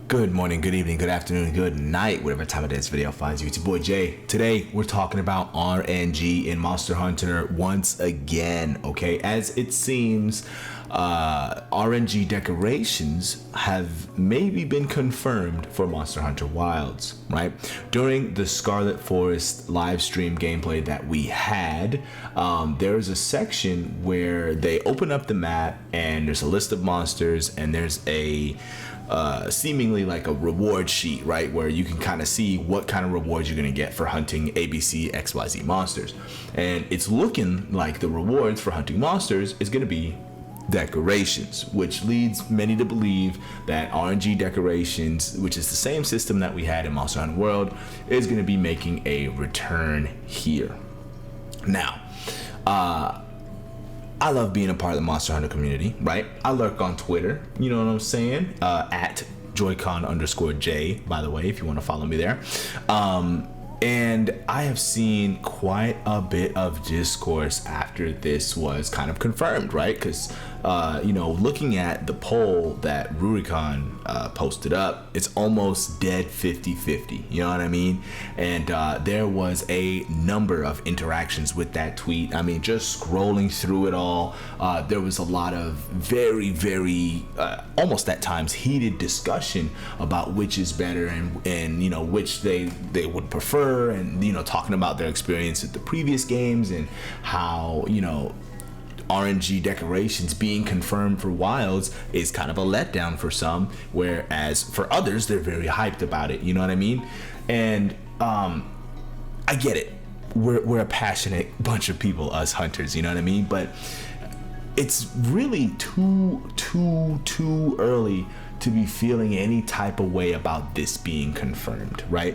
Good morning, good evening, good afternoon, good night, whatever time of day this video finds you. It's your boy Jay. Today we're talking about RNG in Monster Hunter once again, okay? As it seems, RNG Decorations have maybe been confirmed for Monster Hunter Wilds, right? During the Scarlet Forest live stream gameplay that we had, there's a section where they open up the map and there's a list of monsters and there's a seemingly like a reward sheet, right, where you can kind of see what kind of rewards you're going to get for hunting ABC XYZ monsters. And it's looking like the rewards for hunting monsters is going to be decorations, which leads many to believe that RNG Decorations, which is the same system that we had in Monster Hunter World, is going to be making a return here. Now, I love being a part of the Monster Hunter community, right? I lurk on Twitter, you know what I'm saying? At Joycon_J, by the way, if you want to follow me there. And I have seen quite a bit of discourse after this was kind of confirmed, right? Because, looking at the poll that Rurikon posted up, it's almost dead 50-50, you know what I mean? And there was a number of interactions with that tweet. I mean, just scrolling through it all, there was a lot of very, almost at times heated discussion about which is better and which they would prefer, and talking about their experience with the previous games and how RNG Decorations being confirmed for Wilds is kind of a letdown for some, whereas for others they're very hyped about it, you know what I mean? And I get it, we're a passionate bunch of people, us hunters, you know what I mean? But it's really too early to be feeling any type of way about this being confirmed, right?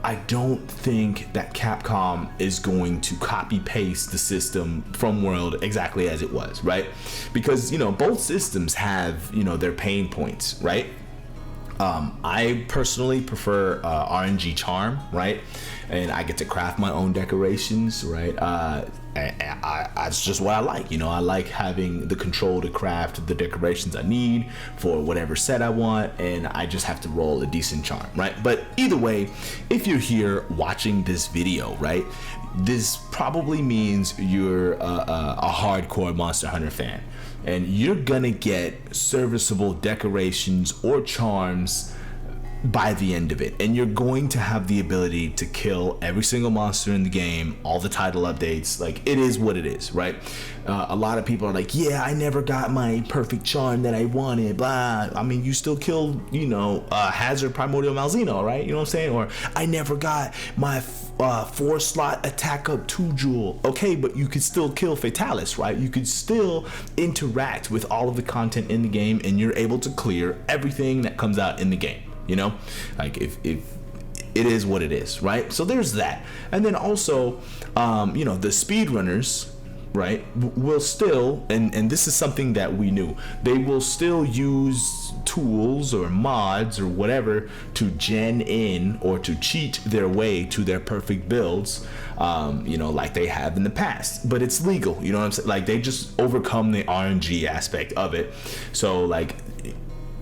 I don't think that Capcom is going to copy paste the system from World exactly as it was, right? Because both systems have their pain points, right? I personally prefer RNG Charm, right? And I get to craft my own decorations, right? It's just what I like. I like having the control to craft the decorations I need for whatever set I want, and I just have to roll a decent charm, right? But either way, if you're here watching this video, right, this probably means you're a hardcore Monster Hunter fan, and you're gonna get serviceable decorations or charms by the end of it, and you're going to have the ability to kill every single monster in the game, all the title updates. Like, it is what it is, right? A lot of people are like, yeah, I never got my perfect charm that I wanted, blah. I mean, you still killed Hazard Primordial Malzeno, right? You know what I'm saying? Or I never got my 4-slot attack up 2 jewel. Okay, but you could still kill Fatalis, right? You could still interact with all of the content in the game, and you're able to clear everything that comes out in the game. Like if it is what it is, right? So there's that. And then also, the speedrunners, right, will still, and this is something that we knew, they will still use tools or mods or whatever to gen in or to cheat their way to their perfect builds, like they have in the past. But it's legal, you know what I'm saying? Like, they just overcome the RNG aspect of it. So, like,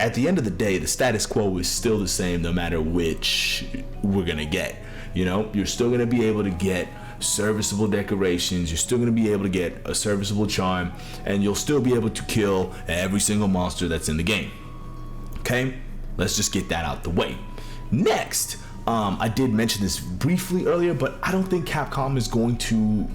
at the end of the day, the status quo is still the same no matter which we're gonna get. You're still gonna be able to get serviceable decorations, you're still gonna be able to get a serviceable charm, and you'll still be able to kill every single monster that's in the game. Okay, let's just get that out the way. Next, I did mention this briefly earlier, but I don't think Capcom is going to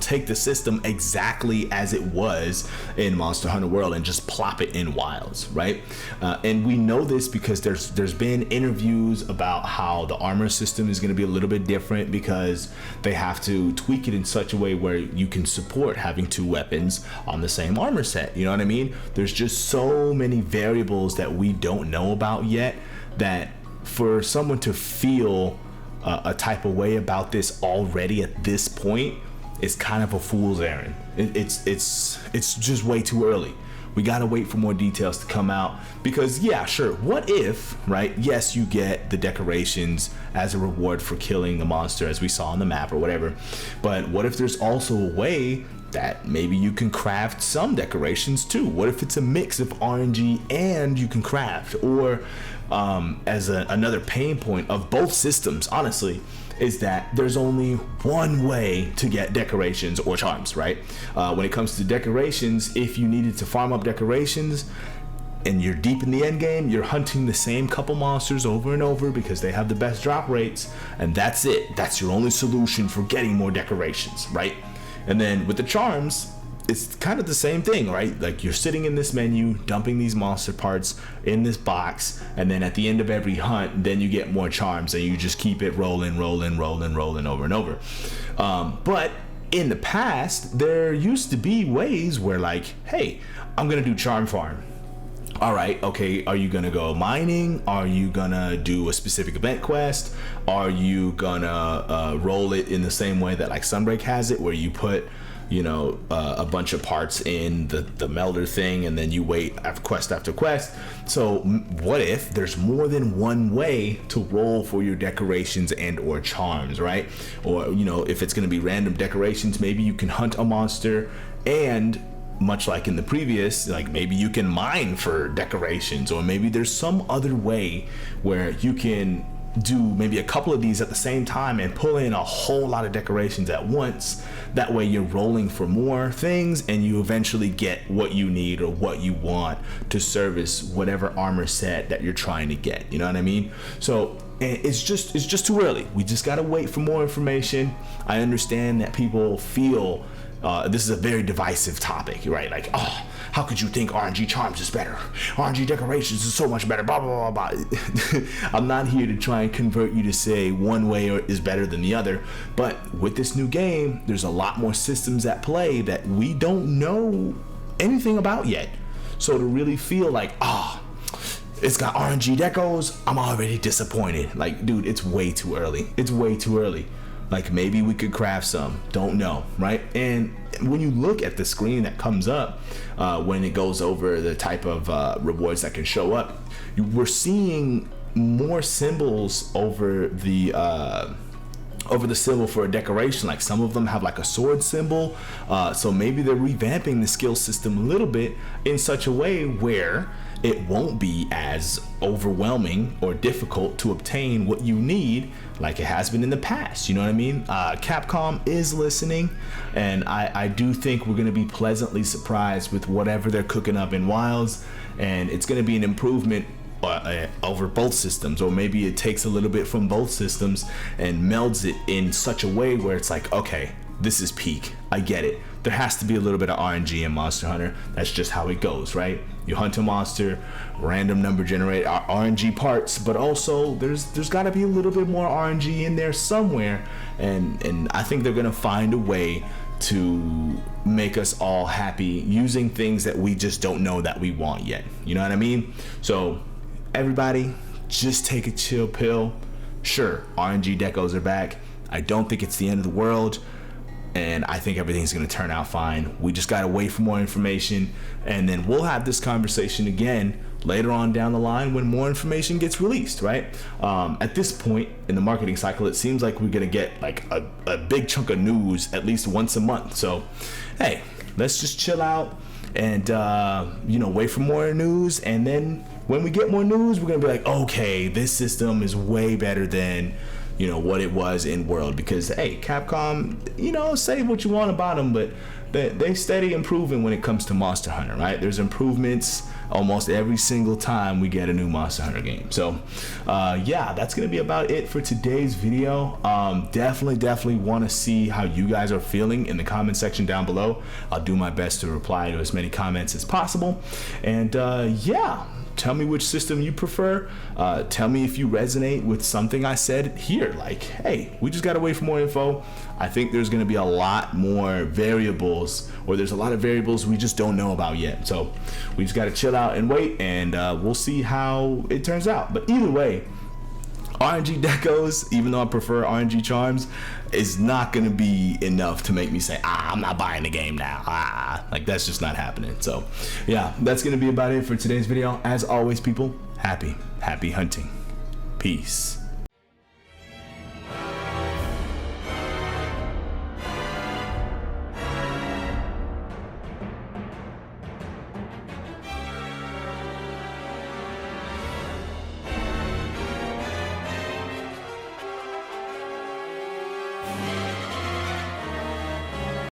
take the system exactly as it was in Monster Hunter World and just plop it in Wilds, right? And we know this because there's been interviews about how the armor system is going to be a little bit different because they have to tweak it in such a way where you can support having 2 weapons on the same armor set, you know what I mean? There's just so many variables that we don't know about yet, that for someone to feel a type of way about this already at this point is kind of a fool's errand. It's just way too early. We gotta wait for more details to come out, because yeah, sure, what if, right? Yes, you get the decorations as a reward for killing the monster as we saw on the map or whatever, but what if there's also a way that maybe you can craft some decorations too. What if it's a mix of RNG and you can craft? Or as another pain point of both systems, honestly, is that there's only one way to get decorations or charms, right? When it comes to decorations, if you needed to farm up decorations and you're deep in the end game, you're hunting the same couple monsters over and over because they have the best drop rates, and that's it. That's your only solution for getting more decorations, right? And then with the charms, it's kind of the same thing, right? Like you're sitting in this menu, dumping these monster parts in this box, and then at the end of every hunt, then you get more charms, and you just keep it rolling over and over. But in the past, there used to be ways where like, hey, I'm gonna do charm farm. All right, okay, are you gonna go mining? Are you gonna do a specific event quest? Are you gonna roll it in the same way that like Sunbreak has it, where you put, you know, a bunch of parts in the melder thing, and then you wait after quest? So what if there's more than one way to roll for your decorations and or charms, right? Or, you know, if it's gonna be random decorations, maybe you can hunt a monster, and much like in the previous, like maybe you can mine for decorations, or maybe there's some other way where you can do maybe a couple of these at the same time and pull in a whole lot of decorations at once. That way you're rolling for more things, and you eventually get what you need or what you want to service whatever armor set that you're trying to get, you know what I mean? So it's just too early. We just gotta wait for more information. I understand that people feel this is a very divisive topic, right? Like, oh, how could you think RNG Charms is better? RNG Decorations is so much better, blah, blah, blah, blah. I'm not here to try and convert you to say one way is better than the other, but with this new game, there's a lot more systems at play that we don't know anything about yet. So to really feel like, it's got RNG Decos, I'm already disappointed. Like, dude, it's way too early. It's way too early. Like maybe we could craft some, don't know, right? And when you look at the screen that comes up when it goes over the type of rewards that can show up, we're seeing more symbols over the symbol for a decoration. Like some of them have like a sword symbol, so maybe they're revamping the skill system a little bit in such a way where it won't be as overwhelming or difficult to obtain what you need like it has been in the past, you know what I mean? Capcom is listening, and I do think we're gonna be pleasantly surprised with whatever they're cooking up in Wilds, and it's gonna be an improvement over both systems, or maybe it takes a little bit from both systems and melds it in such a way where it's like, okay, this is peak, I get it. There has to be a little bit of RNG in Monster Hunter. That's just how it goes, right? You hunt a monster, random number generate RNG parts, but also there's got to be a little bit more RNG in there somewhere, and I think they're gonna find a way to make us all happy using things that we just don't know that we want yet. You know what I mean? So everybody, just take a chill pill. Sure, RNG decos are back. I don't think it's the end of the world, and I think everything's gonna turn out fine. We just gotta wait for more information, and then we'll have this conversation again later on down the line when more information gets released, right? At this point in the marketing cycle, it seems like we're gonna get like a big chunk of news at least once a month. So hey, let's just chill out and wait for more news, and then when we get more news, we're gonna be like, okay, this system is way better than what it was in World. Because hey, Capcom, say what you want about them, but they steady improving when it comes to Monster Hunter, right? There's improvements almost every single time we get a new Monster Hunter game. So yeah, that's gonna be about it for today's video. Definitely want to see how you guys are feeling in the comment section down below. I'll do my best to reply to as many comments as possible, and yeah, tell me which system you prefer. Tell me if you resonate with something I said here. Like, hey, we just gotta wait for more info. I think there's gonna be a lot more variables, or there's a lot of variables we just don't know about yet. So we just gotta chill out and wait, and we'll see how it turns out. But either way, RNG Decos, even though I prefer RNG Charms, is not going to be enough to make me say, I'm not buying the game now. Like, that's just not happening. So yeah, that's going to be about it for today's video. As always, people, happy hunting. Peace.